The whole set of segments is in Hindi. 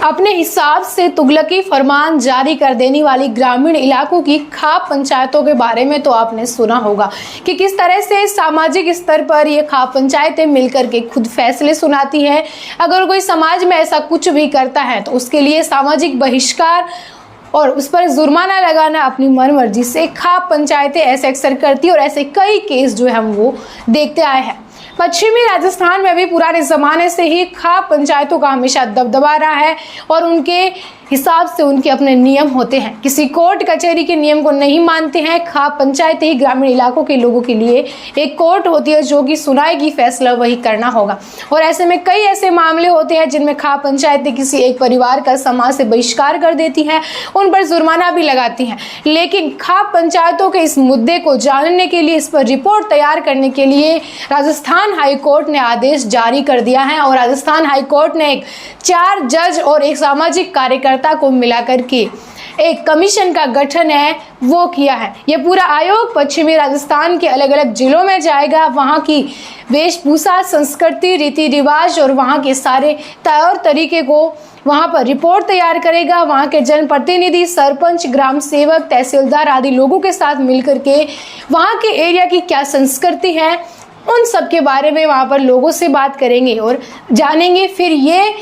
अपने हिसाब से तुगलकी फरमान जारी कर देने वाली ग्रामीण इलाकों की खाप पंचायतों के बारे में तो आपने सुना होगा कि किस तरह से सामाजिक स्तर पर ये खाप पंचायतें मिलकर के खुद फैसले सुनाती है। अगर कोई समाज में ऐसा कुछ भी करता है तो उसके लिए सामाजिक बहिष्कार और उस पर जुर्माना लगाना अपनी मनमर्जी से खाप पंचायतें ऐसे अक्सर करती है और ऐसे कई केस जो है हम वो देखते आए हैं। पश्चिमी राजस्थान में भी पुराने जमाने से ही खाप पंचायतों का हमेशा दबदबा रहा है और उनके हिसाब से उनके अपने नियम होते हैं। किसी कोर्ट कचहरी के नियम को नहीं मानते हैं। खाप पंचायतें ही ग्रामीण इलाकों के लोगों के लिए एक कोर्ट होती है जो कि सुनाएगी, फैसला वही करना होगा। और ऐसे में कई ऐसे मामले होते हैं जिनमें खाप पंचायतें किसी एक परिवार का समाज से बहिष्कार कर देती हैं, उन पर जुर्माना भी लगाती हैं। लेकिन खाप पंचायतों के इस मुद्दे को जानने के लिए, इस पर रिपोर्ट तैयार करने के लिए राजस्थान हाई कोर्ट ने आदेश जारी कर दिया है और राजस्थान हाई कोर्ट ने 4 जज और एक सामाजिक कार्यकर्ता को मिलाकर के एक कमीशन का गठन है वो किया है। यह पूरा आयोग पश्चिमी राजस्थान के अलग अलग जिलों में जाएगा, वहां की वेशभूषा, संस्कृति, रीति रिवाज और वहां के सारे तौर तरीके को वहां पर रिपोर्ट तैयार करेगा। वहां के जनप्रतिनिधि, सरपंच, ग्राम सेवक, तहसीलदार आदि लोगों के साथ मिलकर के वहां के एरिया की क्या संस्कृति है उन सब के बारे में वहां पर लोगों से बात करेंगे और जानेंगे। फिर ये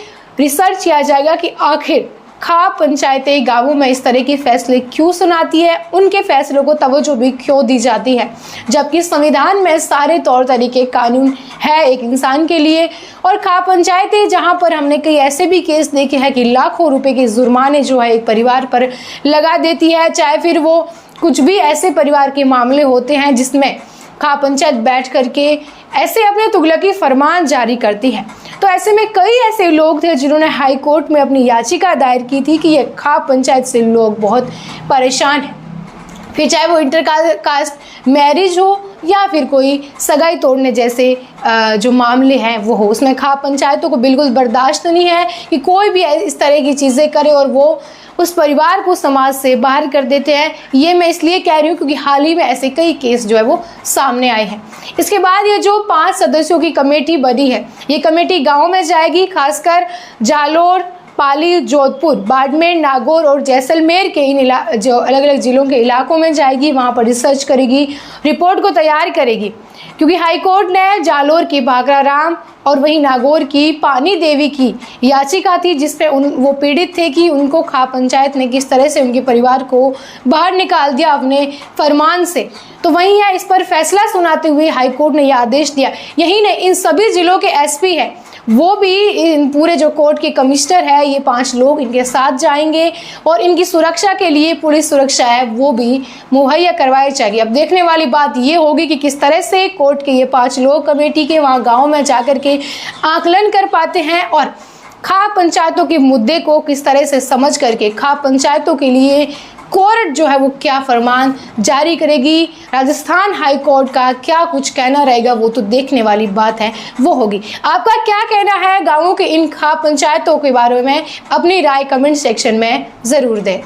रिसर्च किया जाएगा कि आखिर खाप पंचायतें गांवों में इस तरह के फैसले क्यों सुनाती है, उनके फैसलों को तवज्जो भी क्यों दी जाती है, जबकि संविधान में सारे तौर तरीके, कानून है एक इंसान के लिए। और खाप पंचायतें जहां पर हमने कई ऐसे भी केस देखे हैं कि लाखों रुपए के जुर्माने जो है एक परिवार पर लगा देती है, चाहे फिर वो कुछ भी ऐसे परिवार के मामले होते हैं जिसमें खाप पंचायत बैठ करके ऐसे अपने तुगलकी फरमान जारी करती है। तो ऐसे में कई ऐसे लोग थे जिन्होंने हाई कोर्ट में अपनी याचिका दायर की थी कि ये खाप पंचायत से लोग बहुत परेशान हैं। फिर चाहे वो इंटर कास्ट मैरिज हो या फिर कोई सगाई तोड़ने जैसे जो मामले हैं वो हो, उसमें खाप पंचायतों को बिल्कुल बर्दाश्त नहीं है कि कोई भी इस तरह की चीज़ें करे और वो उस परिवार को समाज से बाहर कर देते हैं। ये मैं इसलिए कह रही हूँ क्योंकि हाल ही में ऐसे कई केस जो है वो सामने आए हैं। इसके बाद ये जो 5 सदस्यों की कमेटी बनी है, ये कमेटी गाँव में जाएगी, खासकर जालोर, पाली, जोधपुर, बाड़मेर, नागौर और जैसलमेर के इन जो अलग अलग जिलों के इलाकों में जाएगी, वहाँ पर रिसर्च करेगी, रिपोर्ट को तैयार करेगी। क्योंकि हाई कोर्ट ने जालोर की भागराराम और वहीं नागौर की पानी देवी की याचिका थी जिसपे वो पीड़ित थे कि उनको खाप पंचायत ने किस तरह से उनके परिवार को बाहर निकाल दिया अपने फरमान से। तो वहीं है, इस पर फैसला सुनाते हुए हाई कोर्ट ने यह आदेश दिया। यही नहीं, इन सभी जिलों के एसपी है वो भी इन पूरे जो कोर्ट के कमिश्नर है, ये 5 लोग इनके साथ जाएंगे और इनकी सुरक्षा के लिए पुलिस सुरक्षा है वो भी मुहैया करवाई जाएगी। अब देखने वाली बात ये होगी कि किस तरह से कोर्ट के ये 5 लोग कमेटी के वहाँ गाँव में जाकर के आकलन कर पाते हैं और खाप पंचायतों के मुद्दे को किस तरह से समझ करके खाप पंचायतों के लिए कोर्ट जो है वो क्या फरमान जारी करेगी, राजस्थान हाई कोर्ट का क्या कुछ कहना रहेगा, वो तो देखने वाली बात है वो होगी। आपका क्या कहना है गाँवों के इन खाप पंचायतों के बारे में? अपनी राय कमेंट सेक्शन में ज़रूर दें।